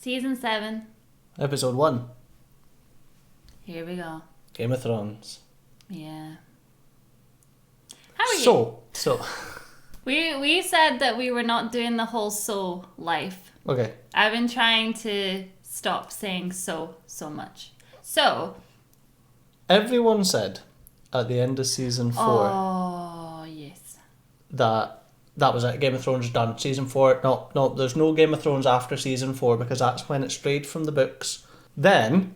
Season 7. Episode 1. Here we go. Game of Thrones. Yeah. How are you? So. We said that we were not doing the whole so life. Okay. I've been trying to stop saying so much. So. Everyone said at the end of season 4. Oh, yes. That was it. Game of Thrones is done. Season 4, no, there's no Game of Thrones after season 4 because that's when it strayed from the books. Then,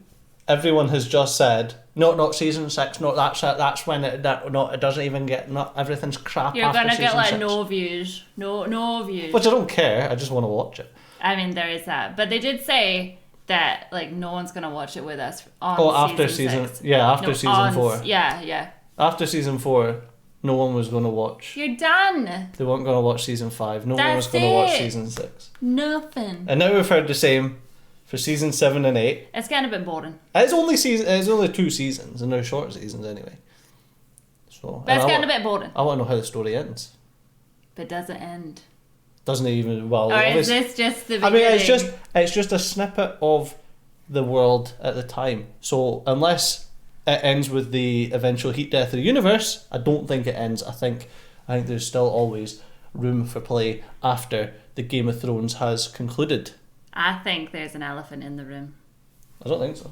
everyone has just said, no, not season 6, no, that's when it doesn't even get, not everything's crap. You're after gonna get season 6. no views. No views. Which I don't care, I just want to watch it. I mean, there is that. But they did say that, no one's gonna watch it with us on after season 6. after season 4. Yeah. After season 4, no one was going to watch. You're done. They weren't going to watch season 5. No one was That's going to watch it. season 6. Nothing. And now we've heard the same for season 7 and 8. It's getting a bit boring. It's only 2 seasons, and they're short seasons anyway. So, But it's getting a bit boring. I want to know how the story ends. But it doesn't end. Doesn't it even, well, Or is obviously, this just the beginning? I mean, it's just a snippet of the world at the time. So unless it ends with the eventual heat death of the universe, I don't think it ends. I think there's still always room for play after the Game of Thrones has concluded. I think there's an elephant in the room. I don't think so.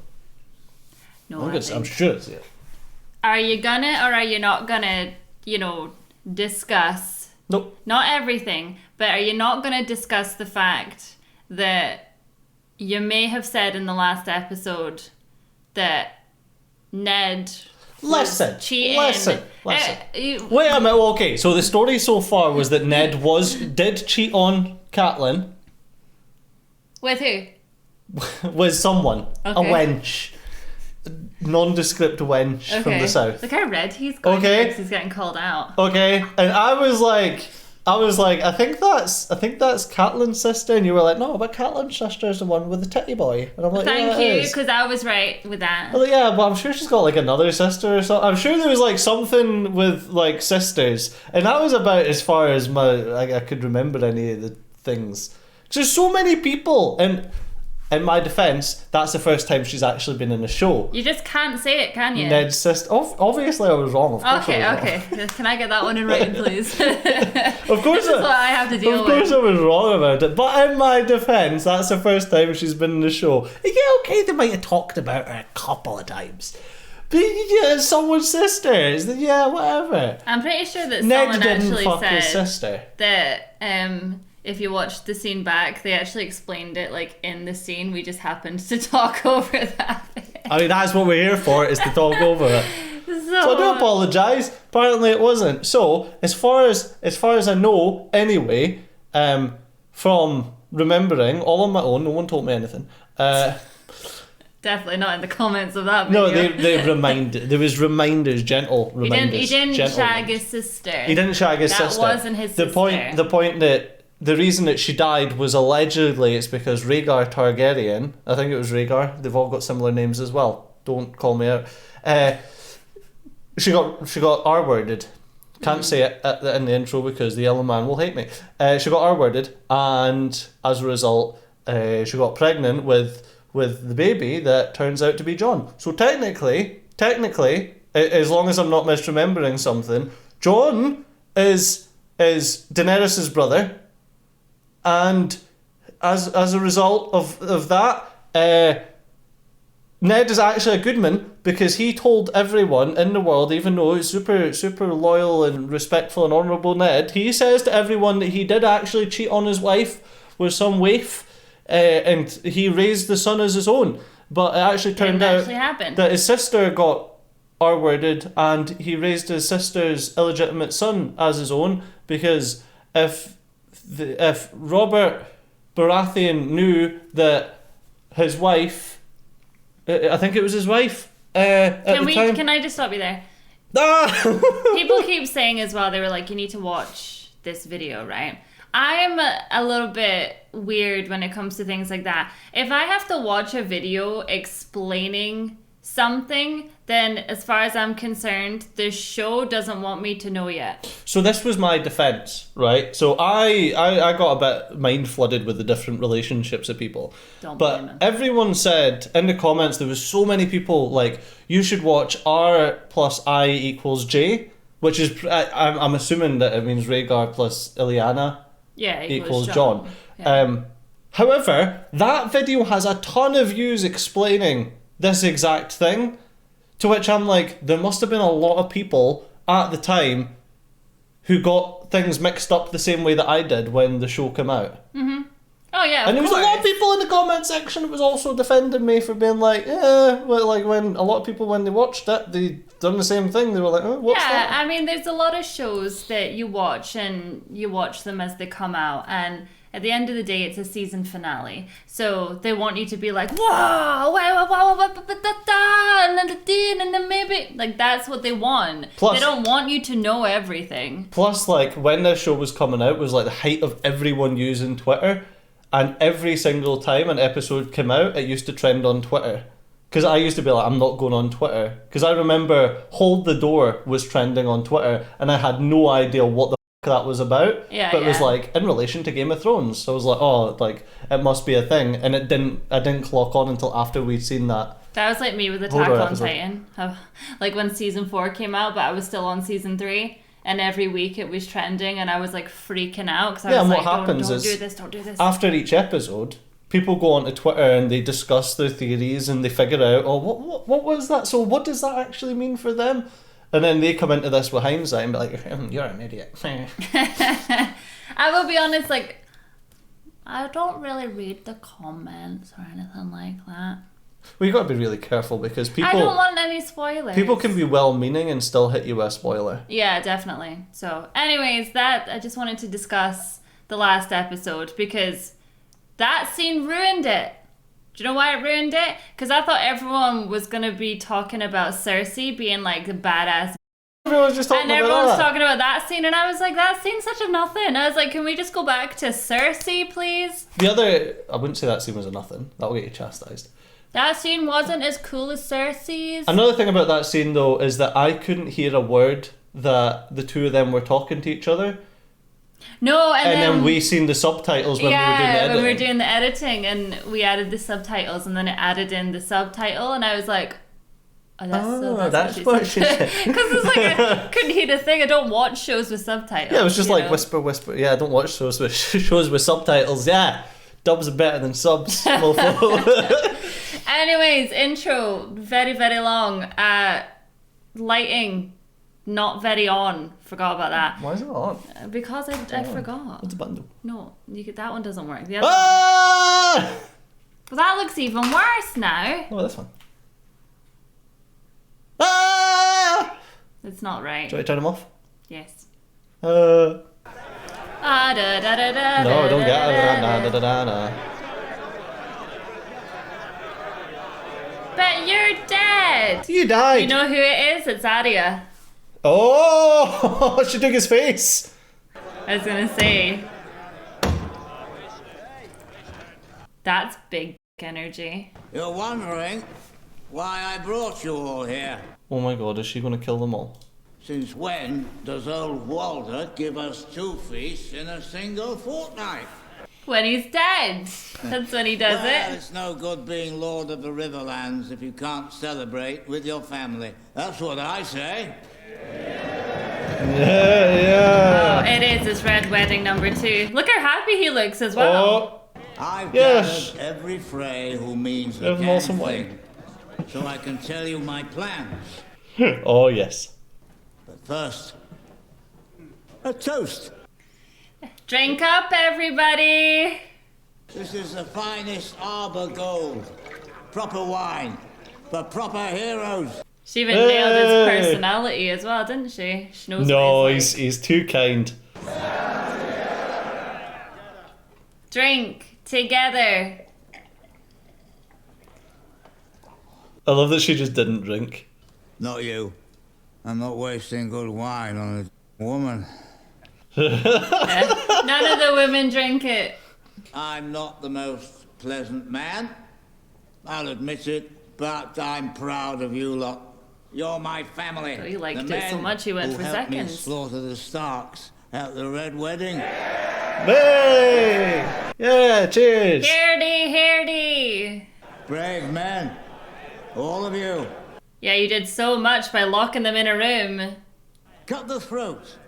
No, I'm sure it's it. Are you gonna or are you not gonna, discuss... Nope. Not everything, but are you not gonna discuss the fact that you may have said in the last episode that Ned was cheating? Listen. Wait a minute. Okay, so the story so far was that Ned did cheat on Catelyn. With who? With someone. Okay. A wench. Nondescript wench from the south. Look how red he's going. Okay. Because he's getting called out. Okay, and I was like, I think that's Catelyn's sister, and you were like, no, but Catelyn's sister is the one with the titty boy, and I'm like, Thank yeah, you, because I was right with that. I was like, yeah, but I'm sure she's got another sister or something. I'm sure there was something with sisters, and that was about as far as I could remember any of the things. 'Cause there's so many people, and in my defence, that's the first time she's actually been in a show. You just can't say it, can you? Ned's sister. Obviously, I was wrong. Of course Okay. I was wrong. Can I get that one in writing, please? Of course, this is what I have to deal of course with. I was wrong about it. But in my defence, that's the first time she's been in the show. Yeah, okay, they might have talked about her a couple of times. But yeah, it's someone's sister. Yeah, whatever. I'm pretty sure that Ned someone didn't actually fuck his said sister. that if you watch the scene back, they actually explained it in the scene. We just happened to talk over that bit. I mean, that's what we're here for, is to talk over it. So I do apologise. Apparently it wasn't. So, as far as I know, anyway, from remembering, all on my own, no one told me anything. Definitely not in the comments of that video. No, they reminded. There was reminders, gentle reminders. He didn't gentle shag reminders. his sister. He didn't shag his sister. That wasn't his sister. The point that the reason that she died was allegedly it's because Rhaegar Targaryen. I think it was Rhaegar. They've all got similar names as well. Don't call me out. She got R-worded. Can't say it in the intro because the yellow man will hate me. She got R-worded, and as a result, she got pregnant with the baby that turns out to be Jon. So technically, as long as I'm not misremembering something, Jon is Daenerys' brother, and as a result of that, Ned is actually a good man because he told everyone in the world, even though he's super loyal and respectful and honourable Ned, he says to everyone that he did actually cheat on his wife with some waif, and he raised the son as his own. But it actually turned out that his sister got R-worded, and he raised his sister's illegitimate son as his own, because if Robert Baratheon knew that his wife, I think it was his wife, at the time. Can I just stop you there? Ah! People keep saying as well, they were like, you need to watch this video, right? I'm a little bit weird when it comes to things like that. If I have to watch a video explaining something, then as far as I'm concerned, the show doesn't want me to know yet. So this was my defense, right? So I got a bit mind flooded with the different relationships of people. Don't blame but him. everyone said in the comments, there was so many people like, you should watch R plus I equals J, which is, I'm assuming that it means Rhaegar plus Ileana equals Jon. Yeah. However, that video has a ton of views explaining this exact thing, to which I'm like, there must have been a lot of people at the time who got things mixed up the same way that I did when the show came out. Mm-hmm. Oh yeah, and there was a lot of people in the comment section who was also defending me for being like, yeah, well, like when a lot of people, when they watched it, they done the same thing. They were like, oh, what's that? I mean, there's a lot of shows that you watch and you watch them as they come out, and at the end of the day, it's a season finale. So they want you to be like, whoa, and then maybe, like, that's what they want. Plus, they don't want you to know everything. Plus, like, when this show was coming out, was like the height of everyone using Twitter. And every single time an episode came out, it used to trend on Twitter. Because I used to be like, I'm not going on Twitter. Because I remember Hold the Door was trending on Twitter, and I had no idea what the that was about. Yeah, but it was like in relation to Game of Thrones. So I was like, oh, like it must be a thing. And I didn't clock on until after we'd seen that. That was like me with Attack on Titan. Like when season 4 came out, but I was still on season 3. And every week it was trending, and I was like freaking out because I was like, don't do this. After each episode, people go onto Twitter and they discuss their theories and they figure out, oh, what was that? So what does that actually mean for them? And then they come into this with hindsight and be like, you're an idiot. I will be honest, like, I don't really read the comments or anything like that. Well, you got to be really careful because people... I don't want any spoilers. People can be well-meaning and still hit you with a spoiler. Yeah, definitely. So, anyways, I just wanted to discuss the last episode because that scene ruined it. Do you know why it ruined it? Because I thought everyone was going to be talking about Cersei being like the badass. Everyone's just talking and everyone's talking about that scene, and I was like, that scene's such a nothing. I was like, can we just go back to Cersei, please? I wouldn't say that scene was a nothing. That'll get you chastised. That scene wasn't as cool as Cersei's. Another thing about that scene, though, is that I couldn't hear a word that the two of them were talking to each other. No, and then we seen the subtitles when we were doing the editing. when we were doing the editing, and we added the subtitles, and then it added in the subtitle, and I was like, oh, that's what she said. Because it's like, I couldn't hear the thing. I don't watch shows with subtitles. Yeah, it was just like whisper. Yeah, I don't watch shows with subtitles. Yeah, dubs are better than subs. Anyways, intro, very, very long. Lighting, not very on. Forgot about that. Why is it on? Because I forgot. What's a bundle? No, that one doesn't work. The well, that looks even worse now. Oh, this one. It's not right. Do you want to turn them off? Yes. No, don't get it. But you're dead. You died. You know who it is? It's Arya. Oh, she took his face. I was gonna say. That's big energy. You're wondering why I brought you all here. Oh my god, is she going to kill them all? Since when does old Walter give us 2 feasts in a single fortnight? When he's dead. That's when he does well, it. It's no good being Lord of the Riverlands if you can't celebrate with your family. That's what I say. Yeah. Oh, it is his red wedding number 2. Look how happy he looks as well. Oh. I've gathered every Frey who means the damn thing, so I can tell you my plans. Oh, yes. But first, a toast. Drink up, everybody. This is the finest Arbor Gold. Proper wine for proper heroes. She even nailed his personality as well, didn't she? She knows what he's too kind. Drink together. I love that she just didn't drink. Not you. I'm not wasting good wine on a woman. None of the women drink it. I'm not the most pleasant man. I'll admit it. but I'm proud of you lot. You're my family. Oh, you liked the it so men much you went who for helped me seconds. slaughter the Starks at the Red Wedding. Hey! Yeah, cheers! Hardy! Brave men, all of you. Yeah, you did so much by locking them in a room. Cut the throat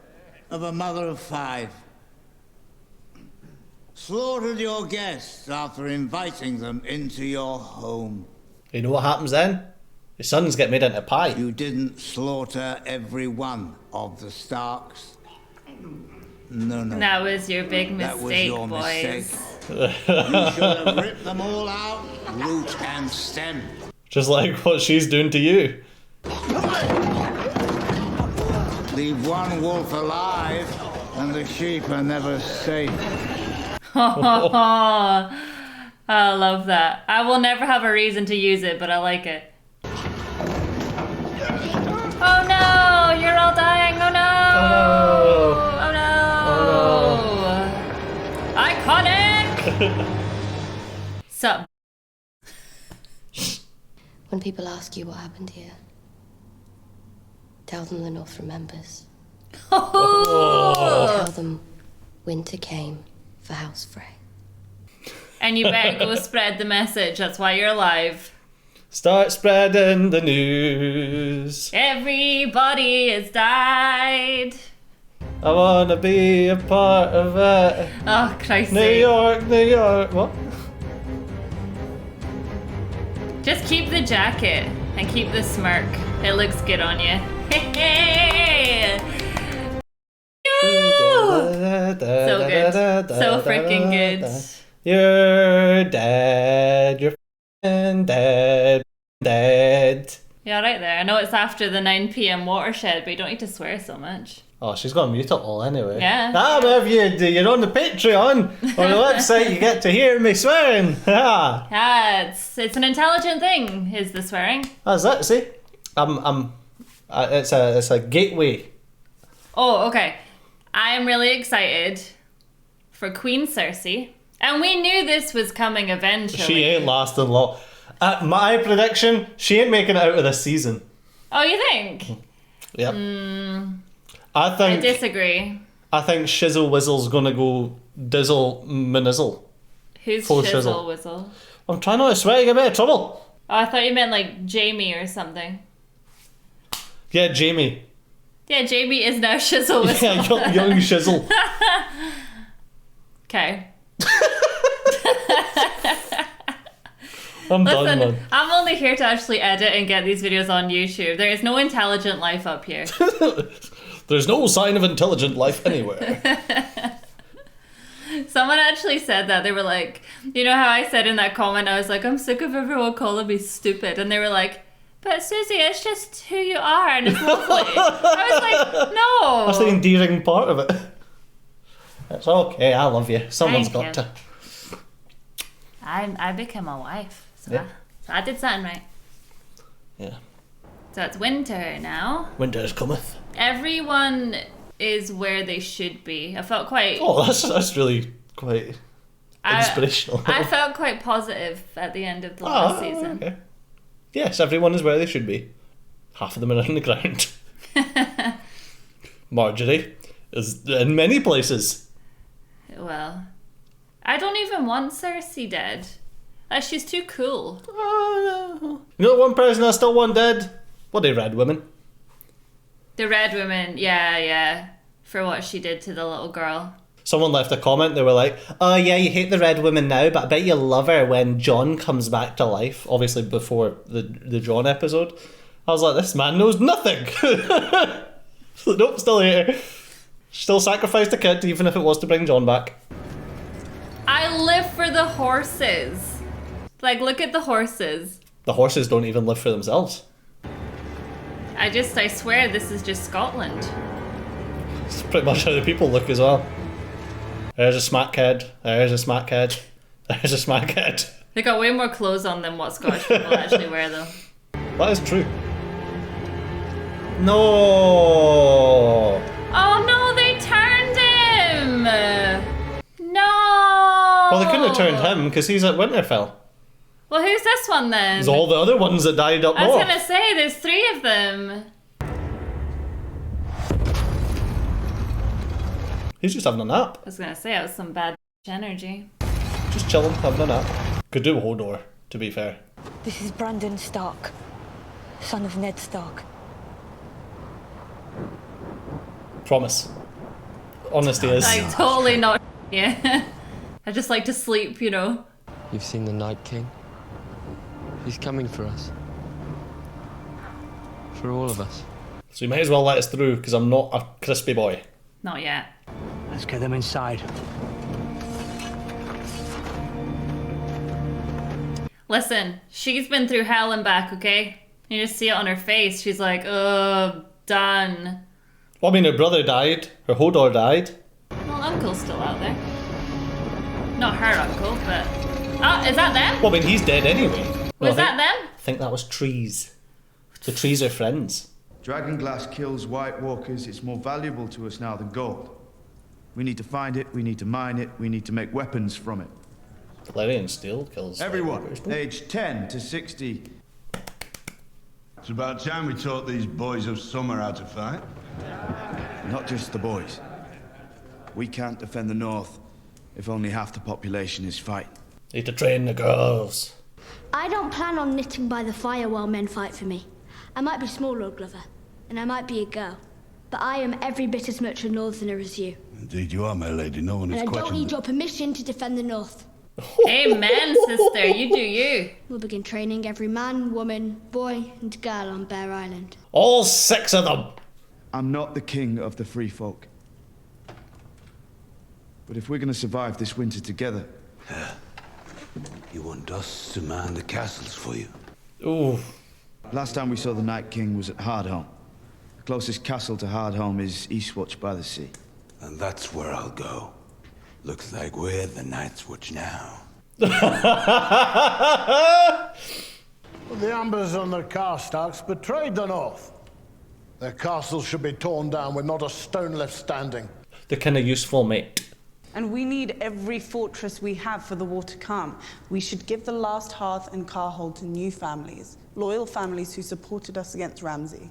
of a mother of 5. Slaughtered your guests after inviting them into your home. You know what happens then? Your sons get made into pie. You didn't slaughter every one of the Starks. No. That was your big That was mistake, your boys. mistake. You should have ripped them all out, root and stem. Just like what she's doing to you. Leave one wolf alive, and the sheep are never safe. I love that. I will never have a reason to use it, but I like it. Oh no! You're all dying! Oh no! Oh no! Iconic! Sup? When people ask you what happened here, tell them the North remembers. Tell them winter came for House Frey. And you better go spread the message. That's why you're alive. Start spreading the news. Everybody has died. I wanna be a part of it. Oh, Christ. New York. What? Just keep the jacket and keep the smirk. It looks good on you. Hey! So good. So freaking good. You're dead. You're f***ing dead. Dead. Yeah, right there. I know it's after the 9 p.m. watershed, but you don't need to swear so much. Oh, she's got to mute it all anyway. Yeah. But if you're on the Patreon, on the website, you get to hear me swearing. Yeah. Yeah, it's an intelligent thing, is the swearing. That's it, see? It's a gateway. Oh, okay. I'm really excited for Queen Cersei. And we knew this was coming eventually. She ain't lasting long. My prediction, she ain't making it out of this season. Oh, you think? Yep. I disagree. I think Shizzle Whizzle's gonna go Dizzle Manizzle. Who's For Shizzle Shizzle. Whistle? I'm trying not to swear to get me in trouble. Oh, I thought you meant like Jamie or something. Yeah, Jamie. Yeah, Jamie is now Shizzle Whistle. Yeah, young Shizzle. Okay. I'm done, Listen, man. I'm only here to actually edit and get these videos on YouTube. There is no intelligent life up here. There's no sign of intelligent life anywhere. Someone actually said that. They were like, you know how I said in that comment, I was like, I'm sick of everyone calling me stupid. And they were like, but Suzy, it's just who you are and it's lovely. I was like, no. That's the endearing part of it. It's okay, I love you. Someone's Thank got you. to. I became a wife. So, Yeah. I did something right. Yeah. So it's winter now. Winter cometh. Everyone is where they should be. I felt quite... Oh, that's really quite inspirational. I felt quite positive at the end of the last season. Okay. Yes, everyone is where they should be. Half of them are on the ground. Marjorie is in many places. Well, I don't even want Cersei dead. She's too cool. You know one person I still want dead? What are they, Red Women? The Red Woman, yeah. For what she did to the little girl. Someone left a comment, they were like, oh yeah, you hate the Red Woman now, but I bet you love her when Jon comes back to life. Obviously before the Jon episode. I was like, this man knows nothing. Nope, still hate her. Still sacrificed a kid, even if it was to bring Jon back. I live for the horses. Like, look at the horses. The horses don't even live for themselves. I swear this is just Scotland. It's pretty much how the people look as well. There's a smack head. There's a smack head. There's a smack head. They got way more clothes on than what Scottish people actually wear, though. That is true. No. Oh no, they turned him! No! Well, they couldn't have turned him because he's at Winterfell. Well, who's this one then? There's all the other ones that died up I was north. gonna say, there's 3 of them. He's just having a nap. I was gonna say, it was some bad energy. Just chilling, having a nap. Could do a Hodor, to be fair. This is Brandon Stark, son of Ned Stark. Promise. Honesty is. Like, totally not yeah. I just like to sleep, you know. You've seen the Night King? He's coming for us. For all of us. So you might as well let us through, because I'm not a crispy boy. Not yet. Let's get them inside. Listen, she's been through hell and back, okay? You just see it on her face. She's like, oh, done. Well, I mean, her brother died. Her Hodor died. Well, Uncle's still out there. Not her uncle, but... Oh, is that them? Well, I mean, he's dead anyway. Was that them? I think that was trees. The trees are friends. Dragonglass kills White Walkers. It's more valuable to us now than gold. We need to find it, we need to mine it, we need to make weapons from it. Valyrian steel kills Everyone, aged 10 to 60. It's about time we taught these boys of summer how to fight. Not just the boys. We can't defend the North if only half the population is fighting. Need to train the girls. I don't plan on knitting by the fire while men fight for me. I might be small, Lord Glover, and I might be a girl, but I am every bit as much a Northerner as you. Indeed you are, my lady. No one is And I don't questioning need your permission to defend the North. Amen, sister. You do you. We'll begin training every man, woman, boy, and girl on Bear Island. All 6 of them. I'm not the king of the free folk. But if we're gonna survive this winter together... You want us to man the castles for you? Ooh. Last time we saw the Night King was at Hardhome. The closest castle to Hardhome is Eastwatch by the sea. And that's where I'll go. Looks like we're the Night's Watch now. The Ambers and their Karstarks betrayed the North. Their castles should be torn down with not a stone left standing. They're kind of useful, mate. And we need every fortress we have for the war to come. We should give the last hearth and carhold to new families. Loyal families who supported us against Ramsay.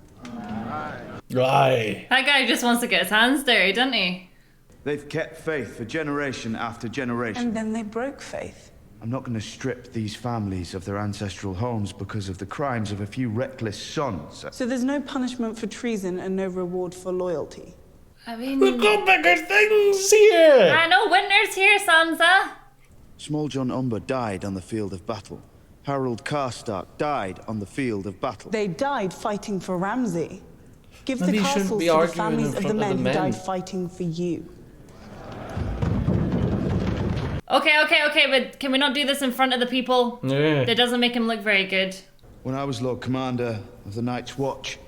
Right. That guy just wants to get his hands dirty, doesn't he? They've kept faith for generation after generation. And then they broke faith. I'm not going to strip these families of their ancestral homes because of the crimes of a few reckless sons. So there's no punishment for treason and no reward for loyalty. I mean... We've got bigger things here! I know, winter's here, Sansa. Small John Umber died on the field of battle. Harold Karstark died on the field of battle. They died fighting for Ramsay. Give Maybe the you shouldn't castles be to the arguing families in of the front of men the who men. died fighting for you. Okay, but can we not do this in front of the people? Yeah. It doesn't make him look very good. When I was Lord Commander of the Night's Watch,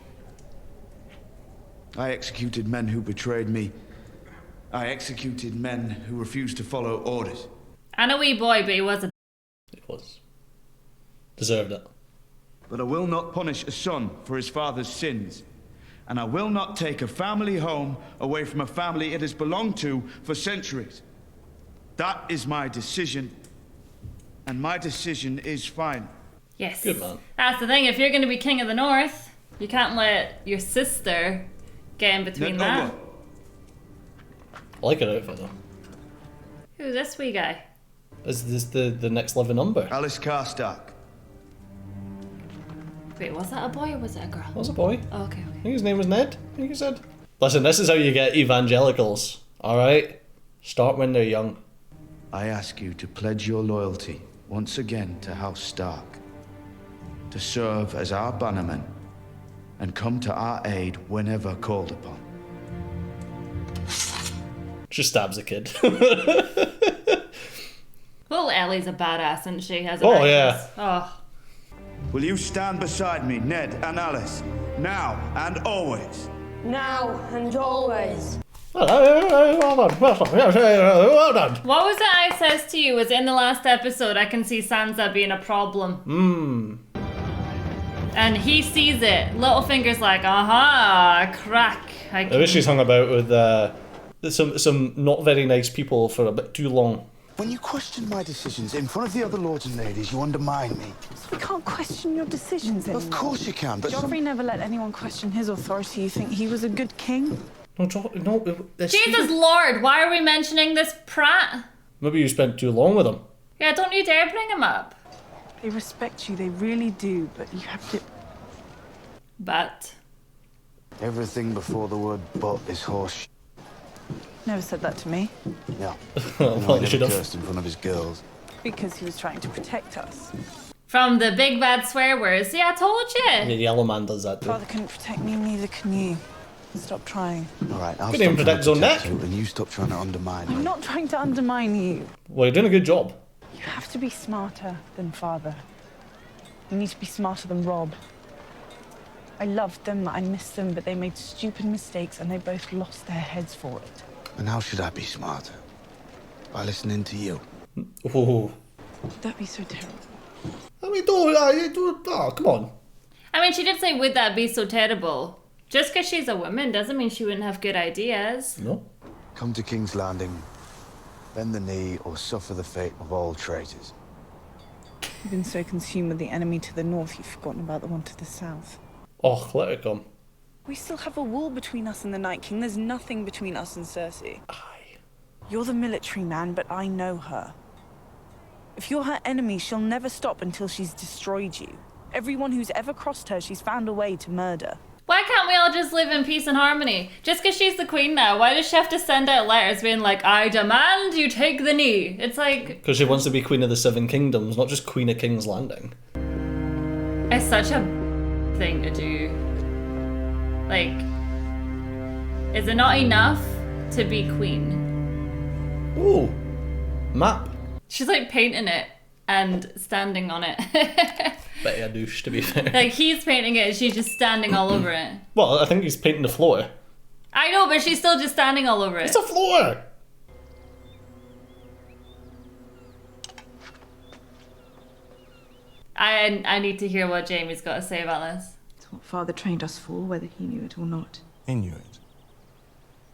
I executed men who betrayed me. I executed men who refused to follow orders. And a wee boy, but he was a... It was. Deserved it. But I will not punish a son for his father's sins. And I will not take a family home away from a family it has belonged to for centuries. That is my decision. And my decision is final. Yes. Good man. That's the thing, if you're going to be King of the North, you can't let your sister get in between that. I like her outfit though. Who's this wee guy? Is this the next living number? Alice Karstark. Wait, was that a boy or was it a girl? That was a boy. Oh, okay. I think his name was Ned, I think he said. Listen, this is how you get evangelicals, alright? Start when they're young. I ask you to pledge your loyalty once again to House Stark, to serve as our bannerman, and come to our aid whenever called upon. She stabs a kid. Well, Ellie's a badass, isn't she? Has a Oh, necklace. yeah. Oh. Will you stand beside me, Ned and Alice, now and always? Now and always. Well done. Well done. What was it I says to you? Was in the last episode, I can see Sansa being a problem. And he sees it. Littlefinger's like, aha, crack. I wish she's hung about with some not very nice people for a bit too long. When you question my decisions in front of the other lords and ladies, you undermine me. So we can't question your decisions anymore. Of course you can, but Joffrey never let anyone question his authority. You think he was a good king? No. Jesus Lord, why are we mentioning this prat? Maybe you spent too long with him. Yeah, don't you dare bring him up. They respect you, they really do, but you have to... But... Everything before the word but is horse. Never said that to me. Yeah. Well, he should never have. cursed in front of his girls. Because he was trying to protect us. From the big bad swear words. Yeah, I told you. Yeah, the yellow man does that too. Father couldn't protect me, neither can you. Stop trying. All right, I'll Couldn't even stop protect his own trying to neck. you, and you stop trying to undermine me. I'm not trying to undermine you. Well, you're doing a good job. You have to be smarter than Father. You need to be smarter than Rob. I loved them, I missed them, but they made stupid mistakes and they both lost their heads for it. And how should I be smarter? By listening to you. Oh. Would that be so terrible? I mean, come on. I mean, she did say, would that be so terrible? Just because she's a woman doesn't mean she wouldn't have good ideas. No. Come to King's Landing, bend the knee, or suffer the fate of all traitors. You've been so consumed with the enemy to the north, you've forgotten about the one to the south. Oh, let it come. We still have a wall between us and the Night King. There's nothing between us and Cersei. Aye. You're the military man, but I know her. If you're her enemy, she'll never stop until she's destroyed you. Everyone who's ever crossed her, she's found a way to murder. Why can't we all just live in peace and harmony? Just because she's the queen now, why does she have to send out letters being like, I demand you take the knee? It's like... Because she wants to be Queen of the Seven Kingdoms, not just Queen of King's Landing. It's such a thing to do. Like, is it not enough to be queen? Ooh, map. She's like painting it and standing on it. Betty a douche, to be fair. Like, he's painting it, she's just standing all over it. Well, I think he's painting the floor. I know, but she's still just standing all over it. It's a floor! I need to hear what Jamie's got to say about this. It's what Father trained us for, whether he knew it or not. He knew it.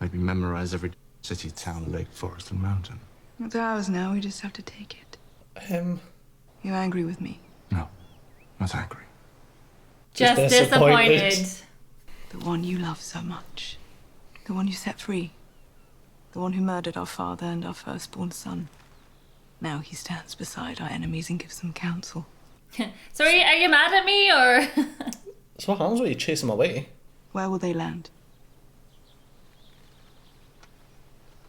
Made me memorize every city, town, lake, forest, and mountain. It's ours now, we just have to take it. You angry with me? No, not angry. Just disappointed. The one you love so much. The one you set free. The one who murdered our father and our firstborn son. Now he stands beside our enemies and gives them counsel. So are you mad at me, or...? So what happens when you chase them away? Where will they land?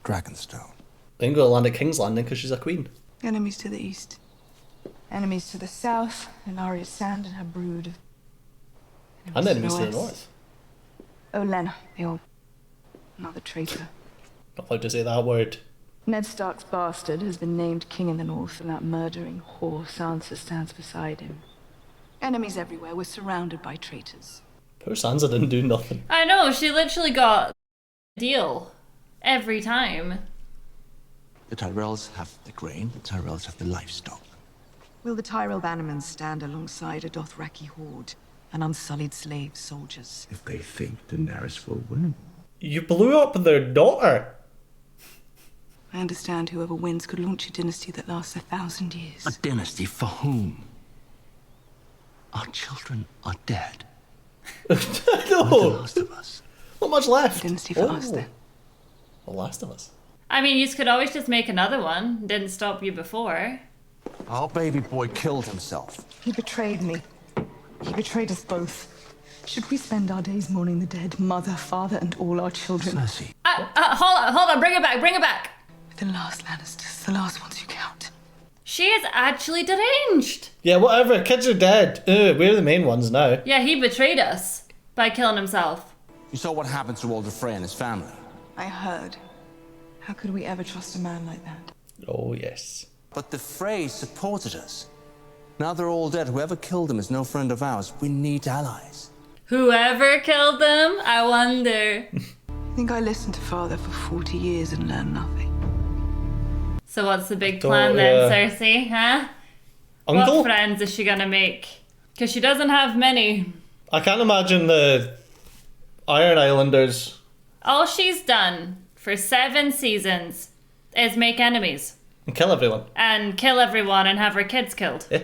Dragonstone. They ain't gonna land at King's Landing because she's a queen. Enemies to the east. Enemies to the south. Illyria's Sand and her brood. And enemies to the west. north. Olenna, the old... Another traitor. Not allowed to say that word. Ned Stark's bastard has been named king in the north, and that murdering whore Sansa stands beside him. Enemies everywhere. We're surrounded by traitors. Poor Sansa didn't do nothing. I know, she literally got a deal every time. The Tyrells have the grain, the Tyrells have the livestock. Will the Tyrell Bannermen stand alongside a Dothraki horde, an unsullied slave soldiers? If they think Daenerys will win. You blew up their daughter. I understand whoever wins could launch a dynasty that lasts 1,000 years. A dynasty for whom? Our children are dead. No. The last of us. Not much left. A dynasty for us, then. The Last of Us. I mean, you could always just make another one. Didn't stop you before. Our baby boy killed himself. He betrayed me. He betrayed us both. Should we spend our days mourning the dead, mother, father, and all our children? Cersei. Hold on, bring it back. The last Lannisters, the last ones you count. She is actually deranged. Yeah, whatever. Kids are dead. We're the main ones now. Yeah, he betrayed us by killing himself. You saw what happened to Walder Frey and his family. I heard. How could we ever trust a man like that? Oh, yes. But the Frey supported us. Now they're all dead. Whoever killed them is no friend of ours. We need allies. Whoever killed them, I wonder. I think I listened to Father for 40 years and learned nothing. So what's the big plan then, Cersei, huh? Uncle? What friends is she gonna make? Because she doesn't have many. I can't imagine the Iron Islanders. All she's done for 7 seasons is make enemies. And kill everyone. And kill everyone and have her kids killed. Yeah.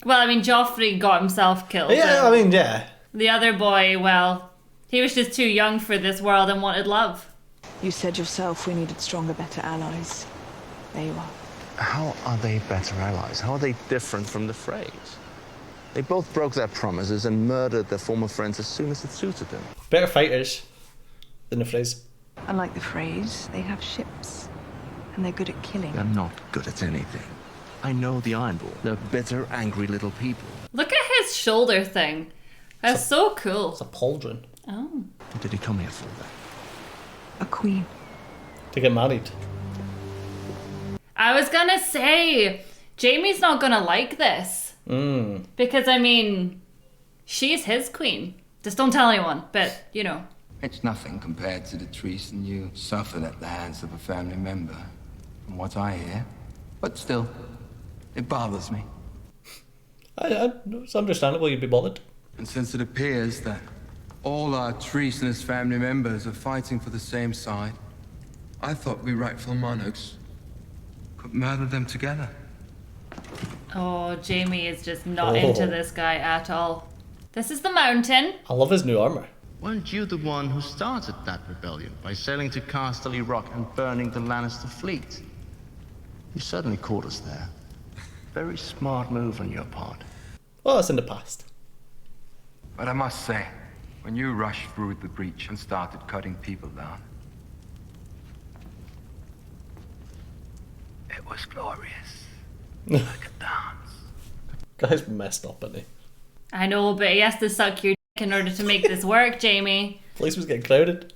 Well, I mean, Joffrey got himself killed. Yeah, I mean, yeah. The other boy, well, he was just too young for this world and wanted love. You said yourself we needed stronger, better allies. There you are. How are they better allies? How are they different from the Freys? They both broke their promises and murdered their former friends as soon as it suited them. Better fighters than the Freys. Unlike the Freys, they have ships. And they're good at killing. They're not good at anything. I know the Ironborn. They're bitter, angry little people. Look at his shoulder thing. That's so cool. It's a pauldron. Oh. What did he come here for then? A queen. To get married. I was gonna say, Jaime's not gonna like this. Because, I mean, she's his queen. Just don't tell anyone, but, you know. It's nothing compared to the treason you suffered at the hands of a family member, from what I hear. But still, it bothers me. It's understandable you'd be bothered. And since it appears that all our treasonous family members are fighting for the same side, I thought we rightful monarchs could murder them together. Oh, Jaime is just not into this guy at all. This is the mountain. I love his new armor. Weren't you the one who started that rebellion by sailing to Casterly Rock and burning the Lannister fleet? You certainly caught us there. Very smart move on your part. Well, that's in the past. But I must say, when you rushed through the breach and started cutting people down, it was glorious. Like a dance. Guy's messed up, isn't he? I know, but he has to suck your dick in order to make this work, Jaime. Place was getting crowded.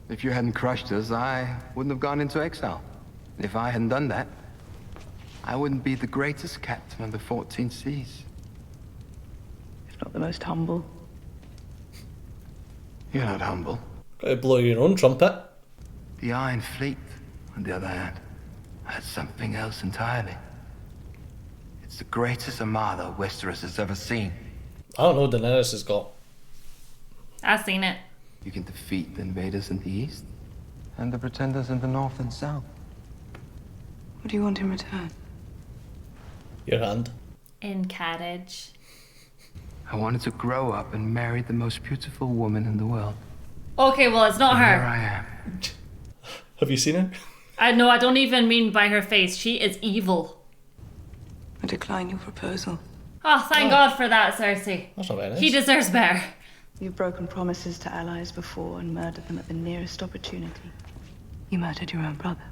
If you hadn't crushed us, I wouldn't have gone into exile. If I hadn't done that, I wouldn't be the greatest captain of the 14 seas. If not the most humble. You're not humble. Gotta blow your own trumpet. The Iron Fleet, on the other hand, had something else entirely. It's the greatest armada Westeros has ever seen. I don't know, Daenerys has got. I've seen it. You can defeat the invaders in the east and the pretenders in the north and south. What do you want in return? Your hand. In carriage. I wanted to grow up and marry the most beautiful woman in the world. Okay, well, it's not And her. Here I am. Have you seen her? I know, I don't even mean by her face. She is evil. I decline your proposal. Oh, thank God for that, Cersei. That's not very nice. He deserves better. You've broken promises to allies before and murdered them at the nearest opportunity. You murdered your own brother.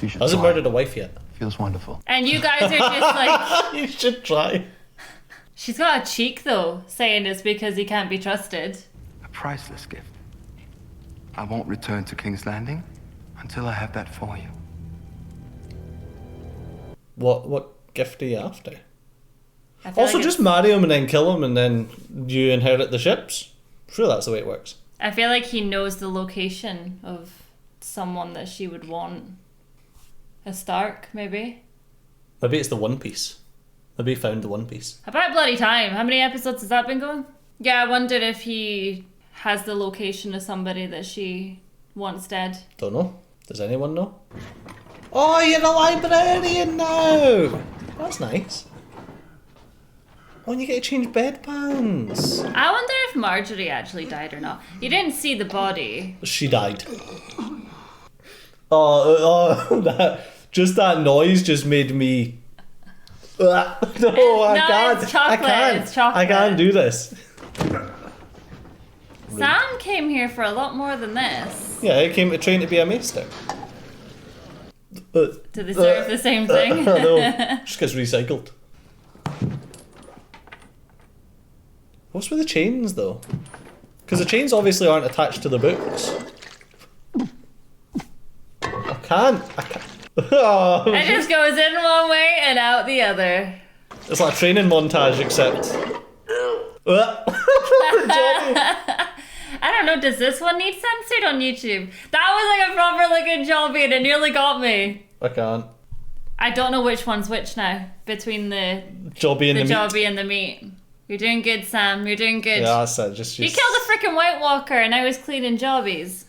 You should Hasn't try. murdered a wife yet. Feels wonderful. And you guys are just like... You should try. She's got a cheek, though, saying it's because he can't be trusted. A priceless gift. I won't return to King's Landing until I have that for you. What gift are you after? I feel Also, like just marry him and then kill him and then you inherit the ships. Sure, that's the way it works. I feel like he knows the location of someone that she would want. A Stark, maybe? Maybe it's the One Piece. Maybe he found the One Piece. About bloody time. How many episodes has that been going? Yeah, I wondered if he has the location of somebody that she wants dead. Don't know. Does anyone know? Oh, you're a librarian now! That's nice. Oh, and you get to change bedpans. I wonder if Marjorie actually died or not. You didn't see the body. She died. Just that noise just made me... No, I can't. It's chocolate. I can't. It's chocolate. I can't do this. Sam came here for a lot more than this. Yeah, he came to train to be a maester. Do they serve the same thing? I know. Just gets recycled. What's with the chains, though? Because the chains obviously aren't attached to the books. I can't. Oh. It just goes in one way and out the other. It's like a training montage, except... I don't know, does this one need censored on YouTube? That was like a proper looking jobby and it nearly got me. I can't. I don't know which one's which now, between the Jobby and the meat. jobby and the meat. You're doing good, Sam. You're doing good. Yeah, that's it. Just... You killed a freaking White Walker and I was cleaning jobbies.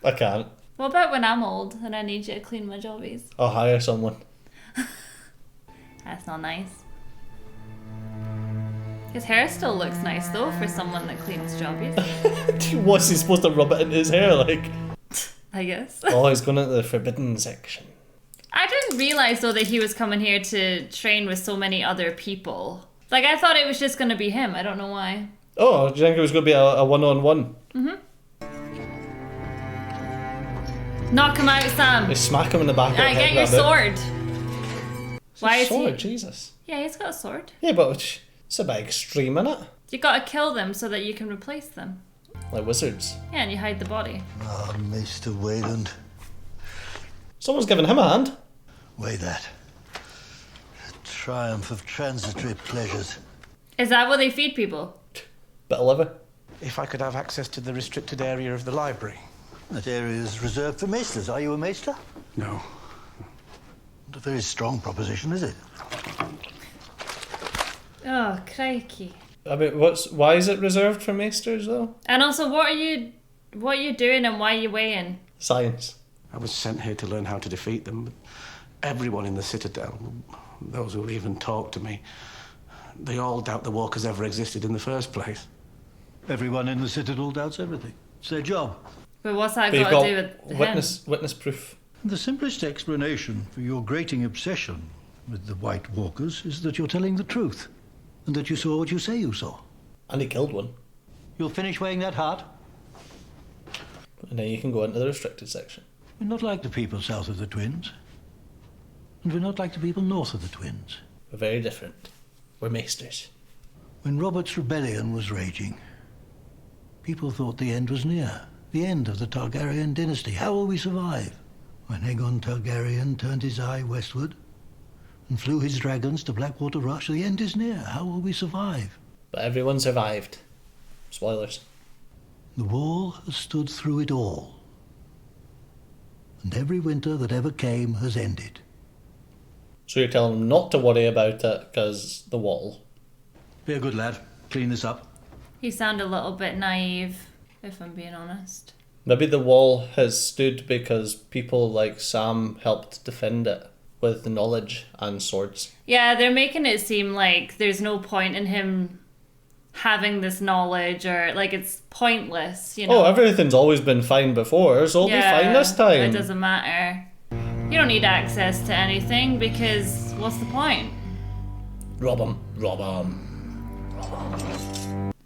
I can't. What about when I'm old and I need you to clean my jobbies? I'll hire someone. That's not nice. His hair still looks nice though for someone that cleans jobbies. What's he supposed to rub it in his hair like? I guess. Oh, he's going into the forbidden section. I didn't realise though that he was coming here to train with so many other people. Like, I thought it was just going to be him. I don't know why. Oh, do you think it was going to be a one-on-one? Knock him out, Sam. They smack him in the back of the head. Get your sword. Why is sword? he? Jesus. Yeah, he's got a sword. Yeah, but it's a bit extreme, innit? You got to kill them so that you can replace them. Like wizards. Yeah, and you hide the body. Ah, Mr. Wayland. Someone's giving him a hand. Weigh that. A triumph of transitory pleasures. Is that what they feed people? Bit of liver. If I could have access to the restricted area of the library. That area is reserved for maesters. Are you a maester? No. Not a very strong proposition, is it? Oh, crikey. I mean, why is it reserved for maesters, though? And also, what are you doing and why are you weighing? Science. I was sent here to learn how to defeat them. But everyone in the Citadel, those who even talk to me, they all doubt the Walkers ever existed in the first place. Everyone in the Citadel doubts everything. It's their job. But what's that got to do with witness proof. The simplest explanation for your grating obsession with the White Walkers is that you're telling the truth, and that you saw what you say you saw. And he killed one. You'll finish weighing that heart? And then you can go into the restricted section. We're not like the people south of the Twins. And we're not like the people north of the Twins. We're very different. We're maesters. When Robert's rebellion was raging, people thought the end was near. The end of the Targaryen dynasty. How will we survive? When Aegon Targaryen turned his eye westward and flew his dragons to Blackwater Rush, the end is near. How will we survive? But everyone survived. Spoilers. The Wall has stood through it all. And every winter that ever came has ended. So you're telling them not to worry about it because the Wall. Be a good lad. Clean this up. You sound a little bit naive, if I'm being honest. Maybe the Wall has stood because people like Sam helped defend it with knowledge and swords. Yeah, they're making it seem like there's no point in him having this knowledge, or like it's pointless, you know. Oh, everything's always been fine before, so it'll be fine this time. It doesn't matter. You don't need access to anything because what's the point? Rob him.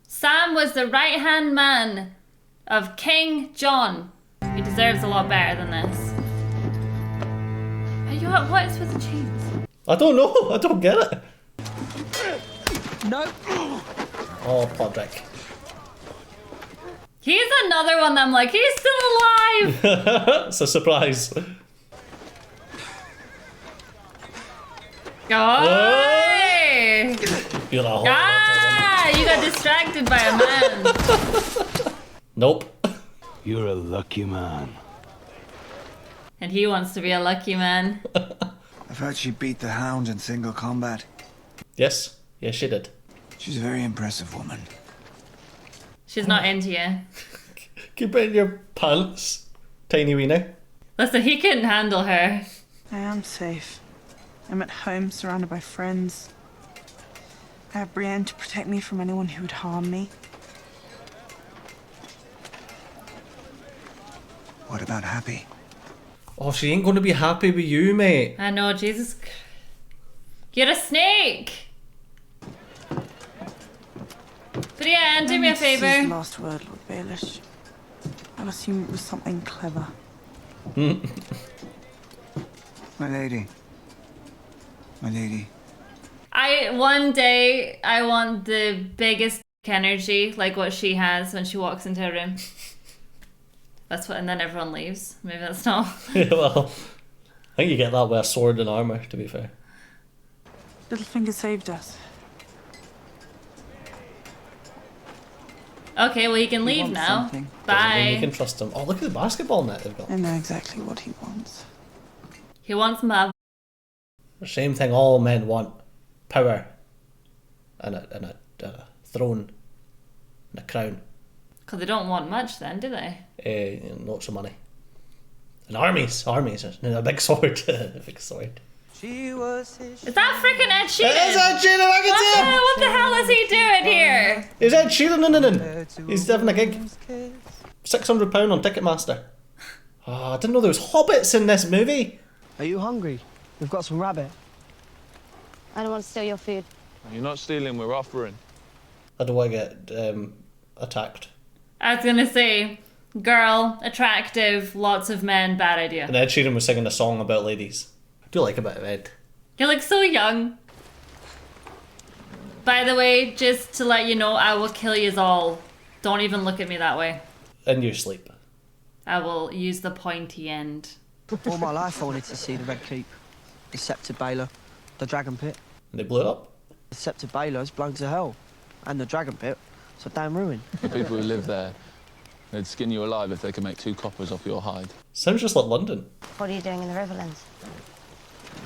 Sam was the right-hand man of King John. He deserves a lot better than this. Are you at what is with the chains? I don't know. I don't get it. No. Oh, Podrick. He's another one that I'm like, he's still alive! It's a surprise. Oh! You're a you got distracted by a man. Nope. You're a lucky man. And he wants to be a lucky man. I've heard she beat the Hound in single combat. Yes. Yes, she did. She's a very impressive woman. She's not into you. Keep it in your pants, tiny wiener. Listen, he couldn't handle her. I am safe. I'm at home, surrounded by friends. I have Brienne to protect me from anyone who would harm me. What about Happy? Oh, she ain't going to be happy with you, mate. I know, Jesus. You're a snake! Brienne, do me a favour. This is the last word, Lord Baelish. I'll assume it was something clever. My lady. My lady. One day, I want the biggest energy, like what she has when she walks into a room. That's what, and then everyone leaves. Maybe that's not. Yeah, well, I think you get that with a sword and armour, to be fair. Littlefinger saved us. Okay, well, he can leave wants now. something. Bye. You can trust him. Oh, look at the basketball net they've got. I know exactly what he wants. He wants my... The same thing all men want. Power. And a throne. And a crown. Because they don't want much then, do they? Lots of money. And armies, and a big sword, a big sword. Is that freaking Ed Sheeran? It is Ed Sheeran, I can see him! What the hell is he doing here? Is Ed Sheeran? He's having a gig. £600 on Ticketmaster. Oh, I didn't know there was hobbits in this movie. Are you hungry? We've got some rabbit. I don't want to steal your food. You're not stealing, we're offering. How do I get attacked? I was gonna say, girl, attractive, lots of men, bad idea. And Ed Sheeran was singing a song about ladies. I do like a bit of Ed. You look so young. By the way, just to let you know, I will kill yous all. Don't even look at me that way. In your sleep. I will use the pointy end. All my life I wanted to see the Red Keep, the Scepter Baylor, the Dragon Pit. And they blew it up? The Scepter Baylor's blown to hell, and the Dragon Pit, it's a damn ruin. The people who live there, they'd skin you alive if they could make 2 coppers off your hide. Sounds just like London. What are you doing in the Riverlands?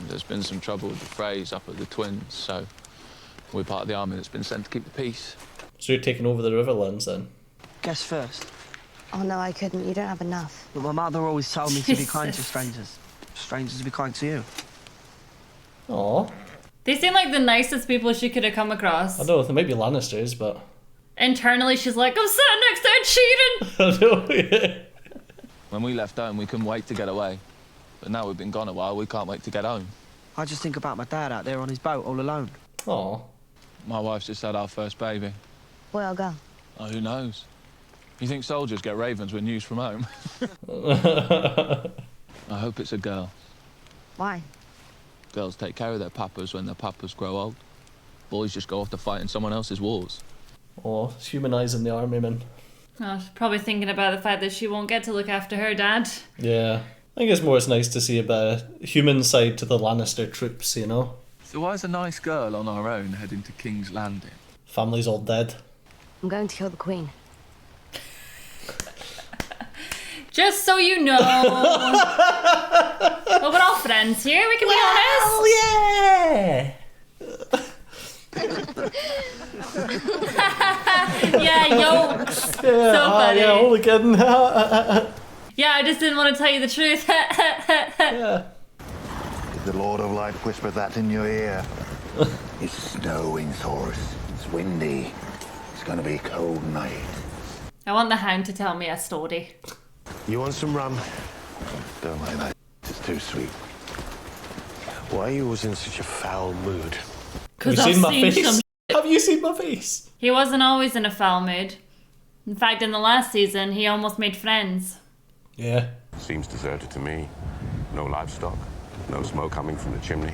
There's been some trouble with the Freys up at the Twins, so we're part of the army that's been sent to keep the peace. So you're taking over the Riverlands then? Guess first. Oh no, I couldn't. You don't have enough. But my mother always told me to be kind to strangers. Strangers to be kind to you. Aww. They seem like the nicest people she could have come across. I know, they might be Lannisters, but... Internally, she's like, I'm sitting next to Ed Sheeran! I know, yeah. When we left home, we couldn't wait to get away. But now we've been gone a while, we can't wait to get home. I just think about my dad out there on his boat all alone. Aww. My wife's just had our first baby. Boy, I'll go. Oh, who knows? You think soldiers get ravens with news from home? I hope it's a girl. Why? Girls take care of their papas when their papas grow old. Boys just go off to fight in someone else's wars. Oh, it's humanising the army, man. Oh, she's probably thinking about the fact that she won't get to look after her dad. Yeah. I think it's nice to see a bit of human side to the Lannister troops, you know? So why's a nice girl on our own heading to King's Landing? Family's all dead. I'm going to kill the Queen. Just so you know. Well, we're all friends here, we can be honest. Oh, yeah! Yeah, yokes. Yeah, So funny. yeah, only kidding. Yeah, I just didn't want to tell you the truth. Yeah. Did the Lord of Light whisper that in your ear? It's snowing, Thoris. It's windy. It's gonna be a cold night. I want the Hound to tell me a story. You want some rum? Don't like that. It's too sweet. Why are you always in such a foul mood? Have you seen my face? Have you seen my face? He wasn't always in a foul mood. In fact, in the last season, he almost made friends. Yeah. Seems deserted to me. No livestock, no smoke coming from the chimney.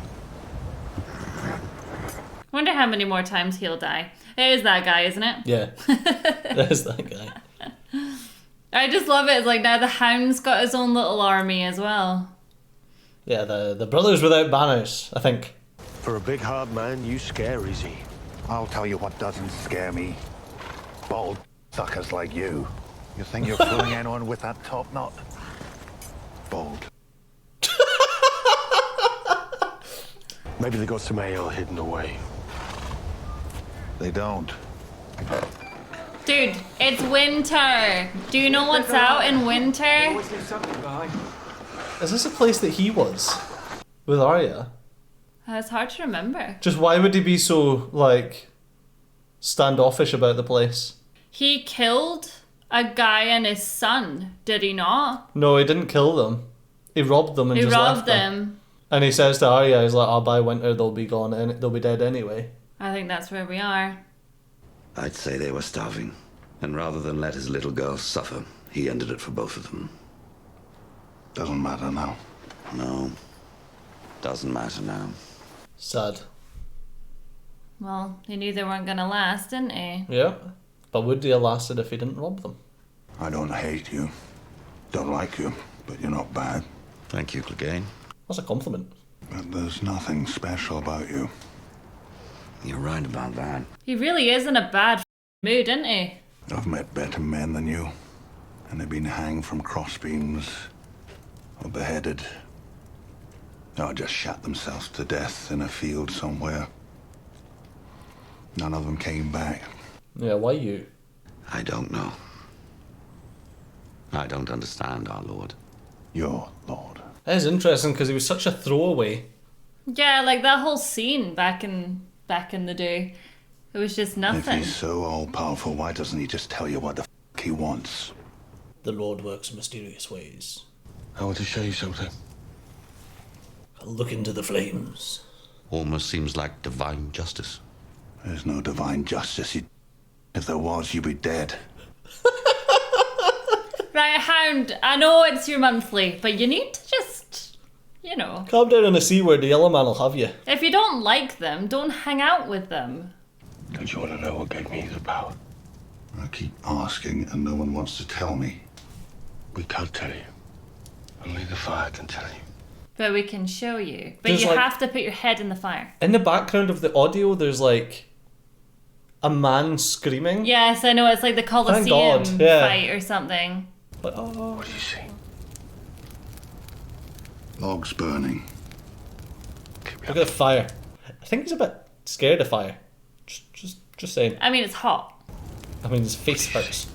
Wonder how many more times he'll die. It is that guy, isn't it? Yeah. It is that guy. I just love it. It's like now the Hound's got his own little army as well. Yeah, the Brothers Without Banners, I think. For a big hard man, you scare easy. I'll tell you what doesn't scare me. Bald suckers like you. You think you're fooling anyone with that top knot? Bald. Maybe they got some ale hidden away. They don't. Dude, it's winter. Do you know what's out in winter? Is this a place that he was? With Arya? It's hard to remember. Just why would he be so, like, standoffish about the place? He killed a guy and his son, did he not? No, he didn't kill them. He robbed them and just left them. And he says to Arya, he's like, oh, by winter they'll be gone and they'll be dead anyway. I think that's where we are. I'd say they were starving. And rather than let his little girl suffer, he ended it for both of them. Doesn't matter now. No. Doesn't matter now. Sad. Well, he knew they weren't gonna last, didn't he? Yeah. But would they have lasted if he didn't rob them? I don't hate you. Don't like you, but you're not bad. Thank you, Clegane. That's a compliment. But there's nothing special about you. You're right about that. He really is in a bad mood, isn't he? I've met better men than you, and they've been hanged from crossbeams or beheaded. Or just shot themselves to death in a field somewhere. None of them came back. Yeah, why you? I don't know. I don't understand our Lord. Your lord. That is interesting because he was such a throwaway. Yeah, like that whole scene back in the day. It was just If nothing. he's so all-powerful, why doesn't he just tell you what the f*** he wants? The Lord works in mysterious ways. I want to show you something. I'll look into the flames. Almost seems like divine justice. There's no divine justice. If there was, you'd be dead. Right, Hound, I know it's your monthly, but you need to just, you know. Calm down on the C word, the yellow man will have you. If you don't like them, don't hang out with them. Don't you want to know what gave me the power? I keep asking and no one wants to tell me. We can't tell you. Only the fire can tell you. But we can show you. But There's you like- have to put your head in the fire. In the background of the audio, there's like a man screaming. Yes, I know, it's like the Colosseum God, yeah. fight or something. But, oh. What do you see? Logs burning. Look at the fire. I think he's a bit scared of fire. Just saying. I mean, it's hot. I mean, his face hurts.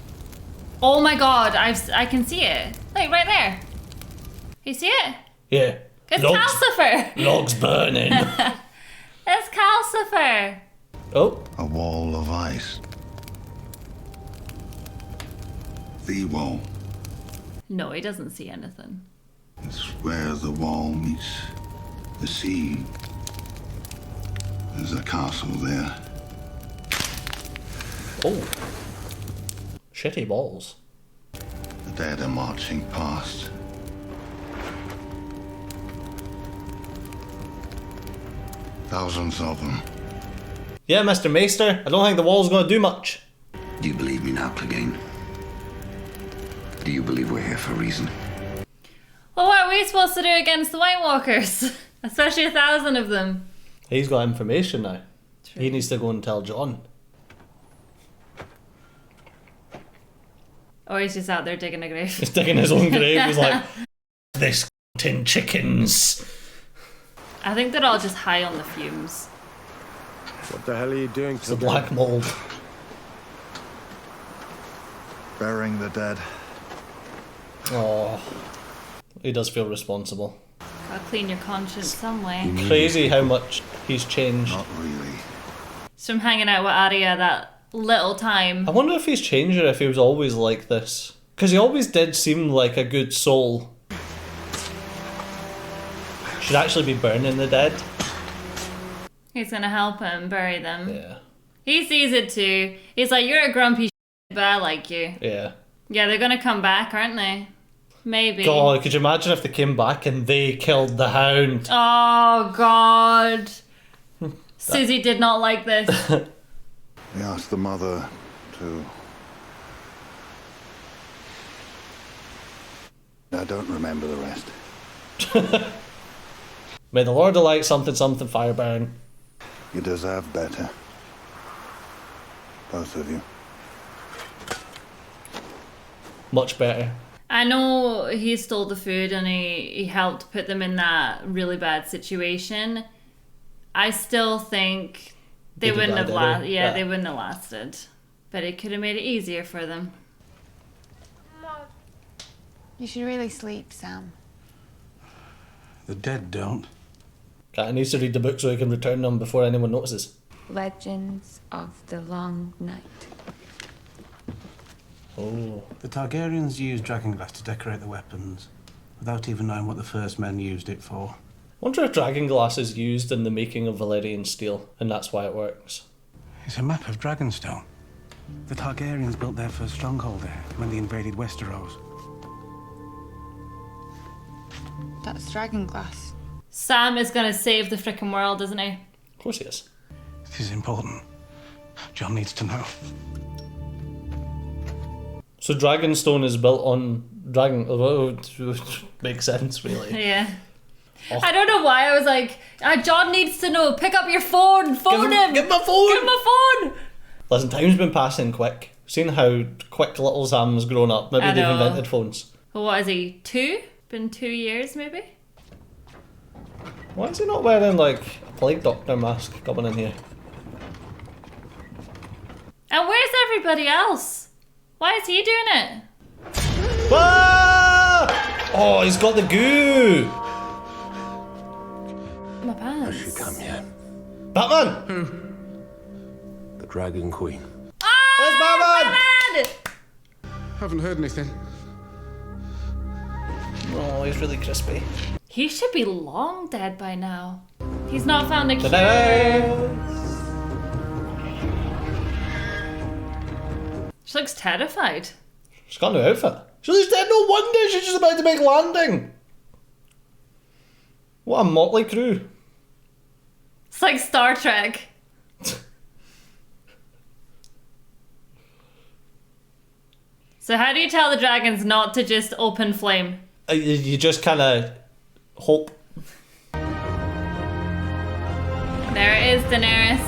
Oh my god, I can see it. Like, right there. You see it? Yeah. It's Calcifer! Logs burning. It's Calcifer! Oh. A wall of ice. The wall. No, he doesn't see anything. It's where the wall meets the sea. There's a castle there. Oh. Shitty balls. The dead are marching past. Thousands of them. Yeah, Mr. Maester, I don't think the wall's gonna do much. Do you believe me now, Clegane? Do you believe we're here for a reason? Well, what are we supposed to do against the White Walkers? Especially 1,000 of them. He's got information now. True. He needs to go and tell Jon. Or he's just out there digging a grave. He's digging his own grave. He's like, this tin chickens. I think they're all just high on the fumes. What the hell are you doing It's the black mold. Burying the dead. Oh, he does feel responsible. Gotta clean your conscience some way. Crazy how much he's changed. Not really. Just from hanging out with Arya that little time. I wonder if he's changed or if he was always like this. Because he always did seem like a good soul. Should actually be burning the dead. He's gonna help him bury them. Yeah. He sees it too. He's like, you're a grumpy but I like you. Yeah. Yeah, they're gonna come back, aren't they? Maybe. God, could you imagine if they came back and they killed the Hound? Oh, God. Suzy did not like this. They asked the mother to... I don't remember the rest. May the Lord delight something fire burn. You deserve better. Both of you. Much better. I know he stole the food and he helped put them in that really bad situation. I still think they wouldn't have lasted. Yeah, they wouldn't have lasted. But it could have made it easier for them. You should really sleep, Sam. The dead don't. Cat needs to read the book so he can return them before anyone notices. Legends of the Long Night. Oh. The Targaryens used dragonglass to decorate the weapons, without even knowing what the first men used it for. Wonder if dragonglass is used in the making of Valyrian steel, and that's why it works. It's a map of Dragonstone. The Targaryens built their first stronghold there when they invaded Westeros. That's dragonglass. Sam is gonna save the frickin' world, isn't he? Of course he is. This is important. Jon needs to know. So Dragonstone is built on dragon. Makes sense, really. Yeah. Oh. I don't know why I was like, Jon needs to know. Pick up your phone. Phone him. Give my phone. Give him a phone. Listen, time's been passing quick. Seen how quick little Sam's grown up. Maybe I they've know. invented phones. Well, what is he? 2? Been 2 years, maybe? Why is he not wearing like a plague doctor mask coming in here? And where's everybody else? Why is he doing it? Ah! Oh, he's got the goo. My pants. Has she come yet? Batman. The Dragon Queen. It's Batman. Haven't heard anything. Oh, he's really crispy. He should be long dead by now. He's not found a cure. She looks terrified. She's got no outfit. She's dead. No wonder she's just about to make landing. What a motley crew. It's like Star Trek. So how do you tell the dragons not to just open flame? You just kind of hope. There it is, Daenerys.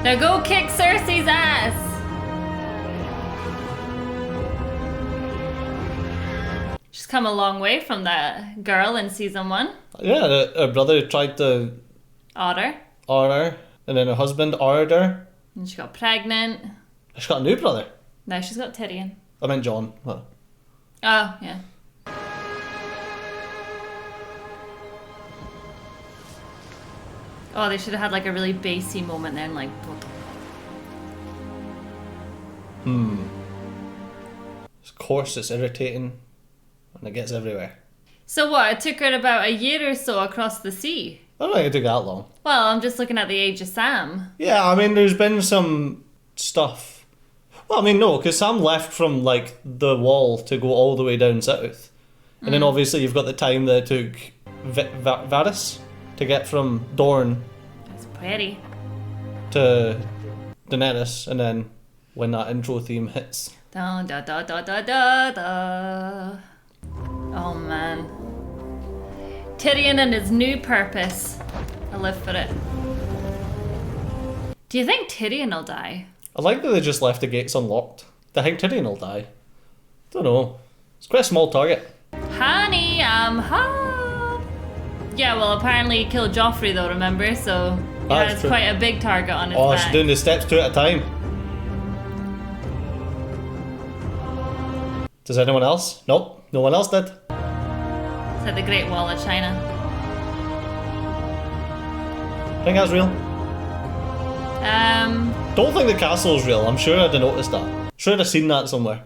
Now go kick Cersei's ass. She's come a long way from that girl in season 1. Yeah, her brother tried to Otter. order, and then her husband ordered her. And she got pregnant. She's got a new brother. Now she's got Tyrion. I meant John. What? Oh, yeah. Oh, they should have had like a really bassy moment then, like. Of course, it's irritating, and it gets everywhere. So what? It took her about a year or so across the sea. I don't think it took that long. Well, I'm just looking at the age of Sam. Yeah, I mean, there's been some stuff. Well, I mean, no, because Sam left from like the wall to go all the way down south, and then obviously you've got the time that it took Varys to get from Dorne That's pretty. to Daenerys, and then when that intro theme hits. Da da da da da da da. Oh man. Tyrion and his new purpose. I live for it. Do you think Tyrion will die? I like that they just left the gates unlocked. I think Tyrion will die. Don't know. It's quite a small target. Honey, I'm home. Yeah, well, apparently he killed Joffrey though, remember? So he That's has true. quite a big target on his Oh, back. she's doing the steps 2 at a time. Does anyone else? Nope, no one else did. It's like the Great Wall of China. I think that's real. Um, Don't think the castle's real. I'm sure I'd have noticed that. Sure I'd have seen that somewhere.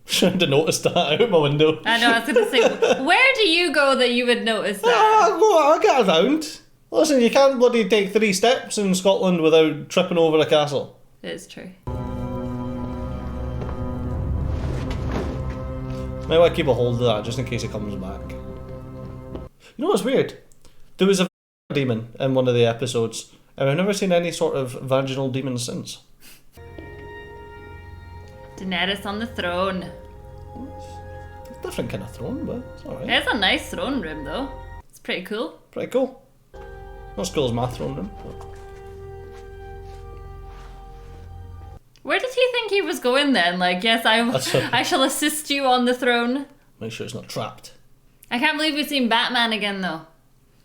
Sure I'd have noticed that out my window. I know, I was gonna say, where do you go that you would notice that? I get around. Listen, you can't bloody take 3 steps in Scotland without tripping over a castle. It is true. Might want to keep a hold of that just in case it comes back. You know what's weird? There was a demon in one of the episodes, and I've never seen any sort of vaginal demon since. Daenerys on the throne. Different kind of throne, but it's alright. It's a nice throne room though. It's pretty cool. Pretty cool. Not as cool as my throne room. But... Where did he think he was going then? Like, yes, I shall assist you on the throne. Make sure it's not trapped. I can't believe we've seen Batman again though.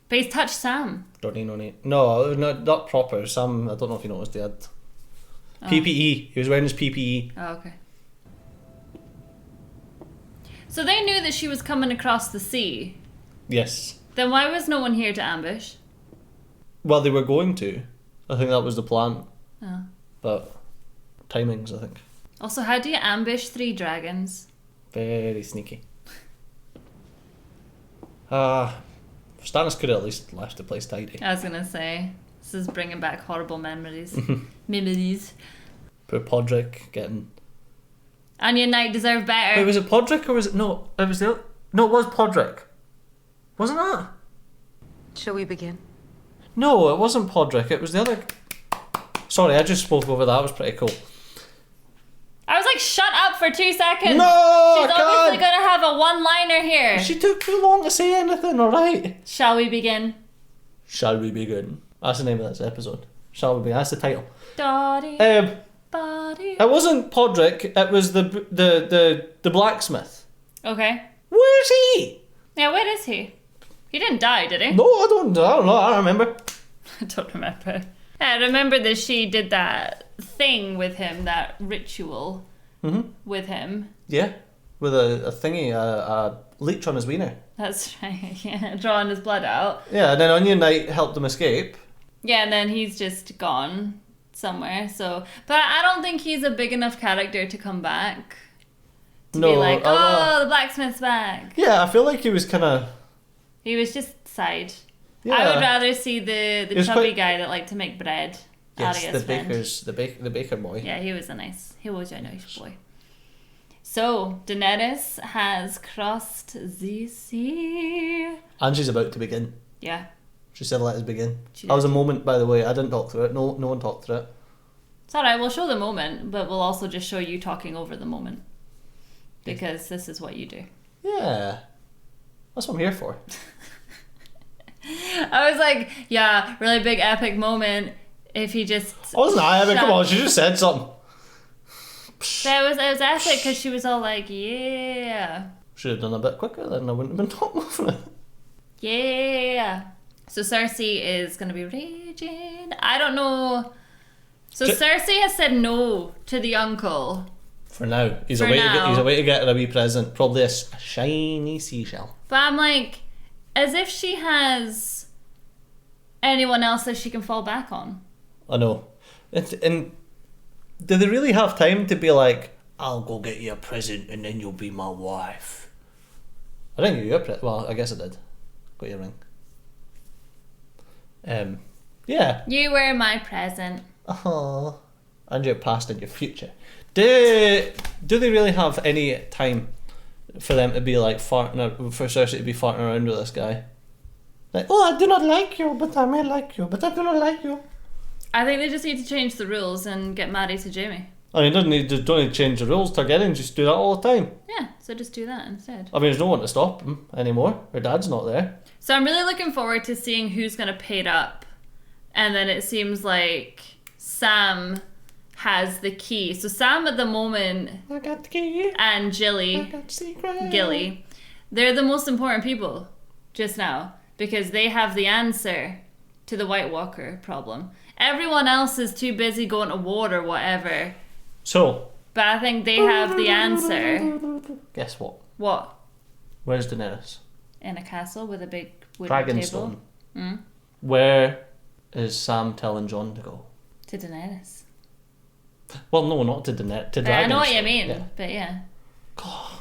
But he's touched Sam. Don't need no need. No, not proper. Sam, I don't know if you noticed, he had PPE. He was wearing his PPE. Oh, okay. So they knew that she was coming across the sea. Yes. Then why was no one here to ambush? Well, they were going to. I think that was the plan. Oh. But timings, I think. Also, how do you ambush 3 dragons? Very sneaky. Stannis could have at least left the place tidy. I was gonna say, this is bringing back horrible memories. Memories. Poor Podrick getting... Anya Knight deserved better. Wait, was it Podrick or was it... No, it was the... No, it was Podrick. Wasn't that? Shall we begin? No, it wasn't Podrick. It was the other... Sorry, I just spoke over that. It was pretty cool. I was like, shut up for 2 seconds. No, She's obviously gonna have a one-liner here. She took too long to say anything, alright? Shall we begin? Shall we begin? That's the name of this episode. Shall we begin? That's the title. Dotty, body. It wasn't Podrick. It was the blacksmith. Okay. Where's he? Yeah, where is he? He didn't die, did he? No, I don't know. I don't remember. I don't remember. I remember that she did that thing with him, that ritual, with him. Yeah, with a thingy, a leech on his wiener. That's right, yeah, drawing his blood out. Yeah, and then Onion Knight helped him escape. Yeah, and then he's just gone somewhere, so... But I don't think he's a big enough character to come back. To be like, the blacksmith's back. Yeah, I feel like he was kind of... He was just side. Yeah. I would rather see the chubby guy that liked to make bread. Yes, the baker boy. Yeah, he was a nice boy. So, Daenerys has crossed the sea. And she's about to begin. Yeah. She said, let us begin. That was a moment, by the way. I didn't talk through it. No one talked through it. It's alright, we'll show the moment, but we'll also just show you talking over the moment. Because this is what you do. Yeah. That's what I'm here for. I was like, yeah, really big epic moment if he just... Wasn't I? I mean, come on, she just said something. It was epic because she was all like, yeah. Should have done a bit quicker, then I wouldn't have been talking over it. Yeah. So Cersei is going to be raging. I don't know. So Cersei has said no to the uncle. For now. He's away to get her a wee present. Probably a shiny seashell. But I'm like, as if she has anyone else that she can fall back on. I know. And do they really have time to be like, I'll go get you a present and then you'll be my wife? I didn't give you a present. Well, I guess I did. Got your ring. Yeah. You were my present. Oh, and your past and your future. Do they really have any time for them to be like farting, for Cersei to be farting around with this guy? Like, I do not like you, but I may like you, but I do not like you. I think they just need to change the rules and get married to Jaime. I mean, don't need to change the rules. Targaryen just do that all the time. Yeah, so just do that instead. I mean, there's no one to stop him anymore. Her dad's not there. So I'm really looking forward to seeing who's going to pay up. And then it seems like Sam has the key. So Sam at the moment... I got the key. And Gilly. I got the secret. Gilly. They're the most important people just now. Because they have the answer to the White Walker problem. Everyone else is too busy going to war or whatever. So... But I think they have the answer. Guess what? What? Where's Daenerys? In a castle with a big wooden Dragonstone. table. Where is Sam telling Jon to go? To Daenerys. Well, no, not to Daenerys. To Dragonstone. I know what you mean, but yeah. God.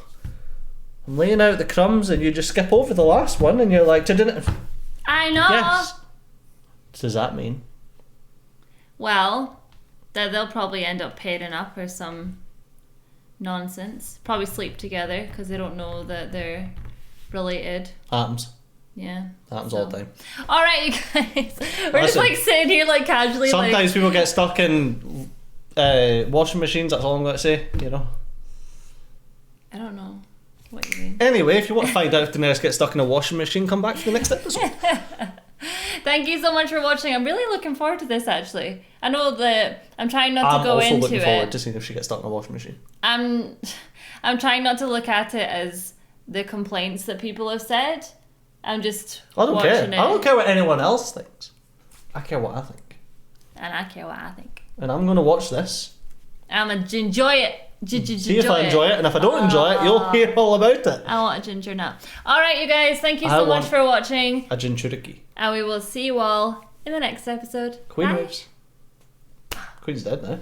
I'm laying out the crumbs and you just skip over the last one and you're like, to Daenerys. I know. Yes. What does that mean? Well, that they'll probably end up pairing up or some nonsense. Probably sleep together because they don't know that they're related. Happens. Yeah. Happens all the time. All right, you guys. We're just like sitting here like casually. Sometimes people get stuck in washing machines. That's all I'm going to say. You know. I don't know what you mean. Anyway, if you want to find out if Daenerys gets stuck in a washing machine, come back for the next episode. Thank you so much for watching. I'm really looking forward to this, actually. I know that I'm trying not to go into it. I'm also looking forward to seeing if she gets stuck in a washing machine. I'm trying not to look at it as the complaints that people have said. I'm just watching it. I don't care what anyone else thinks. I care what I think. And I care what I think. And I'm going to watch this. I'm going to enjoy it. See if I enjoy it, and if I don't enjoy it, you'll hear all about it. I want a ginger nut. Alright, you guys, thank you so much for watching. A ginchuriki. And we will see you all in the next episode. Queen moves. Queen's dead now.